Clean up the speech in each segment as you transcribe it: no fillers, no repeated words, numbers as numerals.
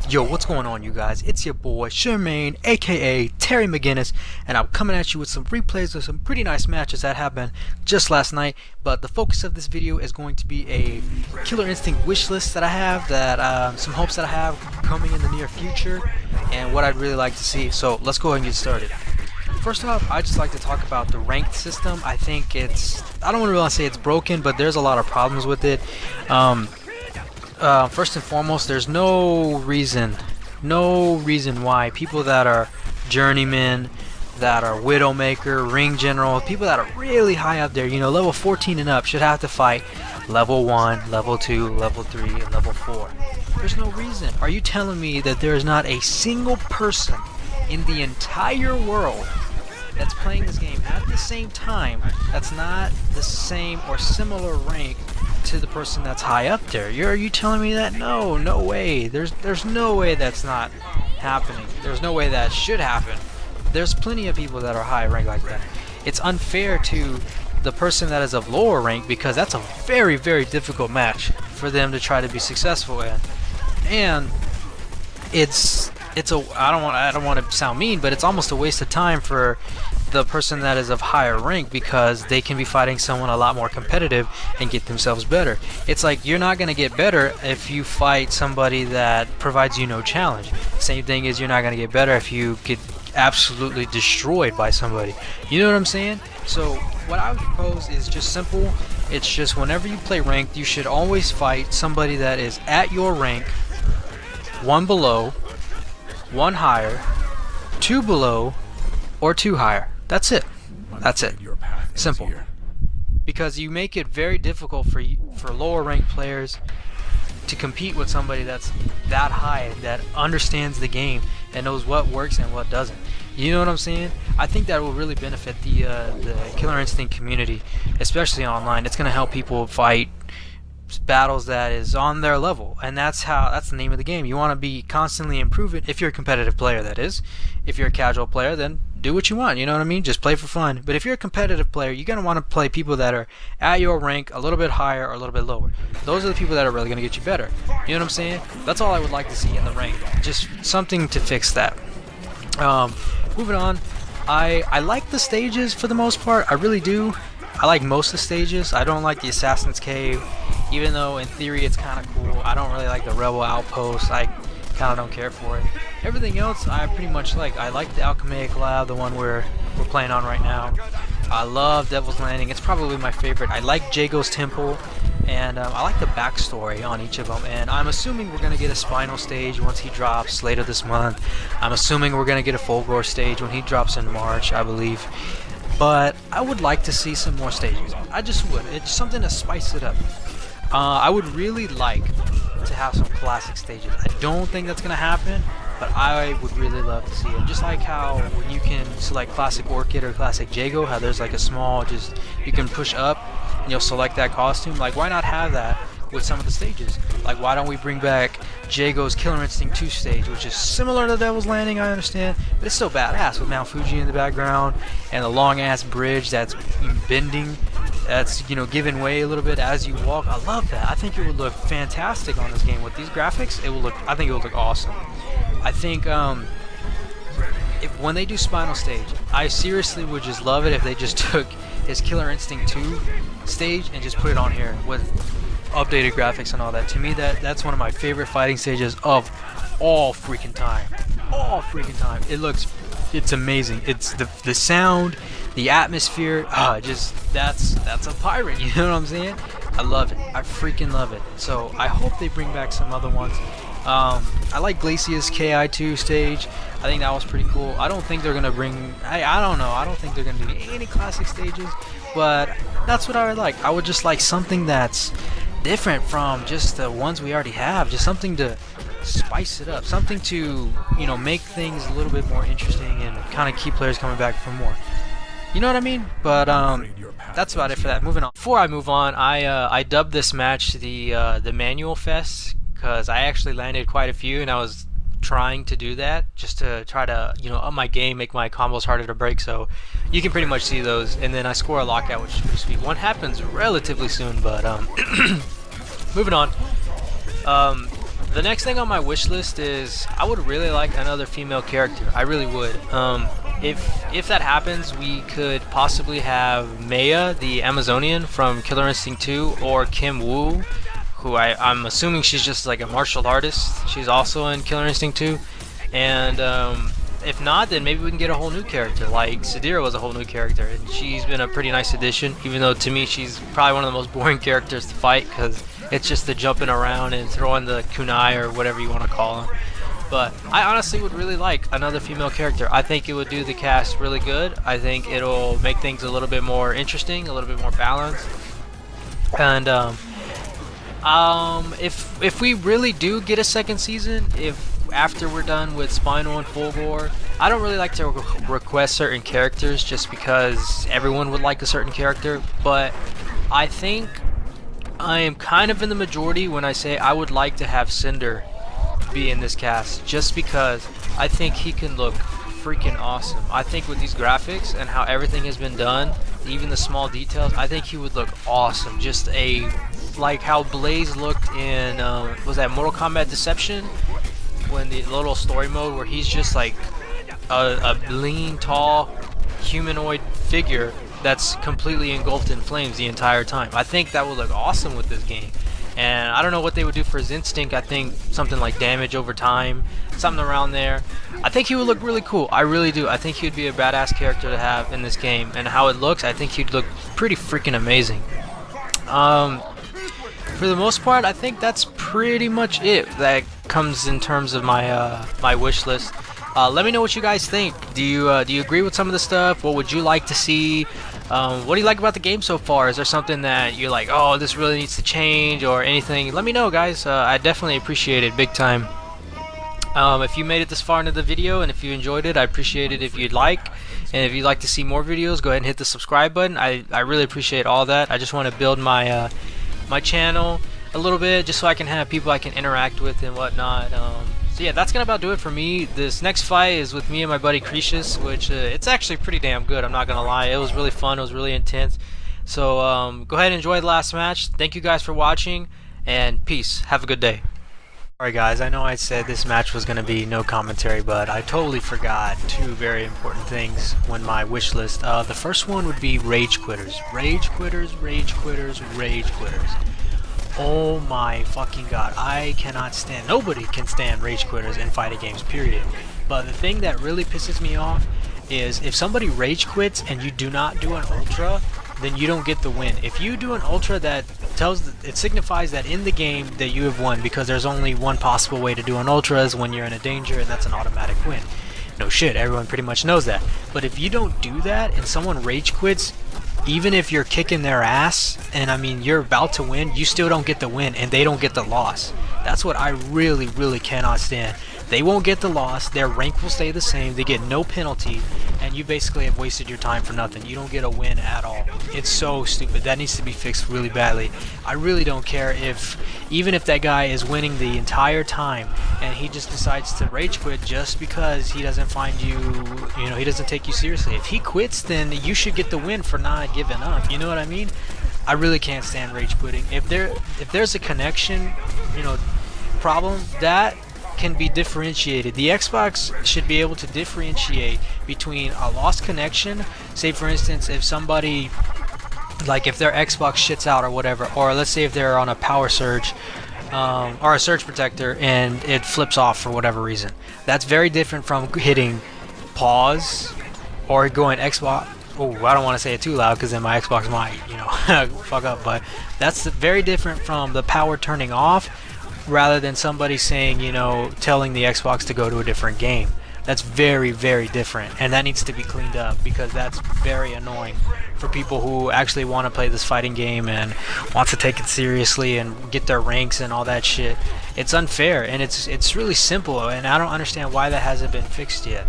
Yo, what's going on, you guys? It's your boy Shermaine, aka Terry McGinnis, and I'm coming at you with some replays of some pretty nice matches that happened just last night. But the focus of this video is going to be a Killer Instinct wish list that I have, that some hopes that I have coming in the near future, and what I'd really like to see. So let's go ahead and get started. First off, I just like to talk about the ranked system. I think I don't really want to say it's broken, but there's a lot of problems with it. First and foremost, there's no reason why people that are journeymen, that are widowmaker, ring general, people that are really high up there, you know, level 14 and up, should have to fight level 1, level 2, level 3, and level 4. There's no reason. Are you telling me that there is not a single person in the entire world that's playing this game at the same time that's not the same or similar rank to the person that's high up there? Are you telling me that? No way. There's no way that's not happening. There's no way that should happen. There's plenty of people that are high rank like that. It's unfair to the person that is of lower rank, because that's a very, very difficult match for them to try to be successful in. And I don't want to sound mean, but it's almost a waste of time for the person that is of higher rank, because they can be fighting someone a lot more competitive and get themselves better. It's like, you're not going to get better if you fight somebody that provides you no challenge. Same thing is, you're not going to get better if you get absolutely destroyed by somebody. You know what I'm saying? So what I would propose is just simple. It's just, whenever you play ranked, you should always fight somebody that is at your rank, 1 below, 1 higher, 2 below, or 2 higher. That's it. That's it. Simple. Because you make it very difficult for lower ranked players to compete with somebody that's that high, that understands the game and knows what works and what doesn't. You know what I'm saying? I think that will really benefit the Killer Instinct community, especially online. It's going to help people fight battles that is on their level, and that's the name of the game. You want to be constantly improving. If you're a competitive player, that is. If you're a casual player, then do what you want, you know what I mean? Just play for fun. But if you're a competitive player, you're going to want to play people that are at your rank, a little bit higher or a little bit lower. Those are the people that are really going to get you better. You know what I'm saying? That's all I would like to see in the rank. Just something to fix that. Moving on, I like the stages for the most part. I really do. I like most of the stages. I don't like the Assassin's Cave, even though in theory it's kind of cool. I don't really like the Rebel Outpost. I kind of don't care for it. Everything else I pretty much like. I like the Alchemaic Lab, the one we're playing on right now. I love Devil's Landing. It's probably my favorite. I like Jago's Temple, and I like the backstory on each of them. And I'm assuming we're going to get a Spinal stage once he drops later this month. I'm assuming we're going to get a Fulgore stage when he drops in March, I believe. But I would like to see some more stages. I just would. It's something to spice it up. I would really like to have some classic stages. I don't think that's going to happen, but I would really love to see it. Just like how when you can select Classic Orchid or Classic Jago, how there's like a small, you can push up and you'll select that costume. Like, why not have that with some of the stages? Like, why don't we bring back Jago's Killer Instinct 2 stage, which is similar to Devil's Landing, I understand, but it's still badass with Mount Fuji in the background and the long ass bridge that's bending, that's, you know, giving way a little bit as you walk. I love that. I think it would look fantastic on this game with these graphics. I think it would look awesome. I think when they do Spinal stage, I seriously would just love it if they just took his Killer Instinct 2 stage and just put it on here with updated graphics and all that. To me, that's one of my favorite fighting stages of all freaking time. All freaking time. It's amazing. It's the sound, the atmosphere. That's a pirate. You know what I'm saying? I love it. I freaking love it. So I hope they bring back some other ones. I like Glacia's KI2 stage. I think that was pretty cool. I don't think they're gonna bring. I don't know. I don't think they're gonna do any classic stages, but that's what I would like. I would just like something that's different from just the ones we already have. Just something to spice it up. Something to, you know, make things a little bit more interesting and kind of keep players coming back for more. You know what I mean? But that's about it for that. Moving on. Before I move on, I dubbed this match the Manual Fest, because I actually landed quite a few, and I was trying to do that just to try to, you know, up my game, make my combos harder to break. So you can pretty much see those, and then I score a lockout, which is pretty sweet. One happens relatively soon, but moving on. The next thing on my wish list is I would really like another female character. I really would. If that happens, we could possibly have Maya, the Amazonian from Killer Instinct 2, or Kim Woo, who I'm assuming she's just like a martial artist. She's also in Killer Instinct 2. And if not, then maybe we can get a whole new character. Like Sadira was a whole new character, and she's been a pretty nice addition. Even though to me she's probably one of the most boring characters to fight because it's just the jumping around and throwing the kunai or whatever you want to call them. But I honestly would really like another female character. I think it would do the cast really good. I think it'll make things a little bit more interesting, a little bit more balanced. And if we really do get a second season, if after we're done with Spinal and Fulgore, I don't really like to request certain characters just because everyone would like a certain character, but I think I am kind of in the majority when I say I would like to have Cinder be in this cast, just because I think he can look freaking awesome. I think with these graphics and how everything has been done, even the small details, I think he would look awesome. Just like how Blaze looked in was that Mortal Kombat Deception, when the little story mode where he's just like a lean, tall humanoid figure that's completely engulfed in flames the entire time. I think that would look awesome with this game. And I don't know what they would do for his instinct. I think something like damage over time, something around there. I think he would look really cool. I really do. I think he would be a badass character to have in this game. And how it looks, I think he'd look pretty freaking amazing. For the most part, I think that's pretty much it that comes in terms of my my wish list. Let me know what you guys think. Do you agree with some of the stuff? What would you like to see? What do you like about the game so far? Is there something that you're like, oh, this really needs to change, or anything? Let me know, guys. I definitely appreciate it big time. If you made it this far into the video and if you enjoyed it, I appreciate it if you'd like. And if you'd like to see more videos, go ahead and hit the subscribe button. I really appreciate all that. I just want to build my my channel a little bit just so I can have people I can interact with and whatnot. So yeah, that's gonna about do it for me. This next fight is with me and my buddy Cretius, which it's actually pretty damn good, I'm not gonna lie. It was really fun, it was really intense. So go ahead and enjoy the last match. Thank you guys for watching, and peace. Have a good day. Alright guys, I know I said this match was gonna be no commentary, but I totally forgot two very important things when my wish list. The first one would be rage quitters. Rage quitters, rage quitters, rage quitters. Oh my fucking god, I cannot stand, nobody can stand rage quitters in fighting games, period. But the thing that really pisses me off is if somebody rage quits and you do not do an ultra, then you don't get the win. If you do an ultra, that it signifies that in the game that you have won, because there's only one possible way to do an ultra is when you're in a danger, and that's an automatic win. No shit, everyone pretty much knows that. But if you don't do that and someone rage quits, even if you're kicking their ass and I mean you're about to win, you still don't get the win and they don't get the loss. That's what I really cannot stand. They won't get the loss, their rank will stay the same, they get no penalty, and you basically have wasted your time for nothing. You don't get a win at all. It's so stupid. That needs to be fixed really badly. I really don't care if, even if that guy is winning the entire time and he just decides to rage quit just because he doesn't find you, you know, he doesn't take you seriously. If he quits, then you should get the win for not giving up. You know what I mean? I really can't stand rage quitting. If there's a connection, you know, problem, that can be differentiated. The Xbox should be able to differentiate between a lost connection, say for instance if somebody, like if their Xbox shits out or whatever, or let's say if they're on a power surge or a surge protector and it flips off for whatever reason. That's very different from hitting pause or going Xbox. Oh, I don't want to say it too loud because then my Xbox might, you know, fuck up, but that's very different from the power turning off rather than somebody saying, you know, telling the Xbox to go to a different game. That's very different, and that needs to be cleaned up because that's very annoying for people who actually want to play this fighting game and want to take it seriously and get their ranks and all that shit. It's unfair, and it's really simple, and I don't understand why that hasn't been fixed yet.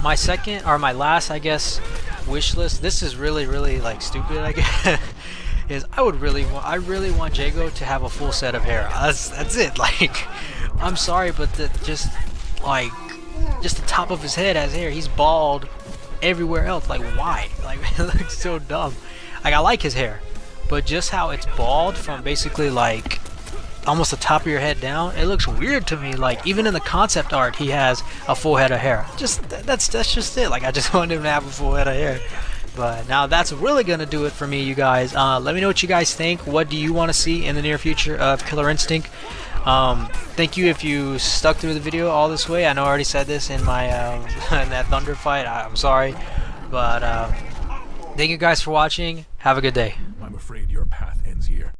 My second, or my last, I guess, wish list, this is really like stupid, I guess, is I really want Jago to have a full set of hair. That's it. Like, I'm sorry, but just the top of his head has hair. He's bald everywhere else. Like, why? Like, it looks so dumb. Like, I like his hair, but just how it's bald from basically like almost the top of your head down. It looks weird to me. Like even in the concept art, he has a full head of hair. That's just it. Like I just wanted him to have a full head of hair. But now that's really gonna do it for me, you guys. Let me know what you guys think. What do you want to see in the near future of Killer Instinct? Thank you if you stuck through the video all this way. I know I already said this in my in that Thunder fight. I'm sorry, but thank you guys for watching. Have a good day. I'm afraid your path ends here.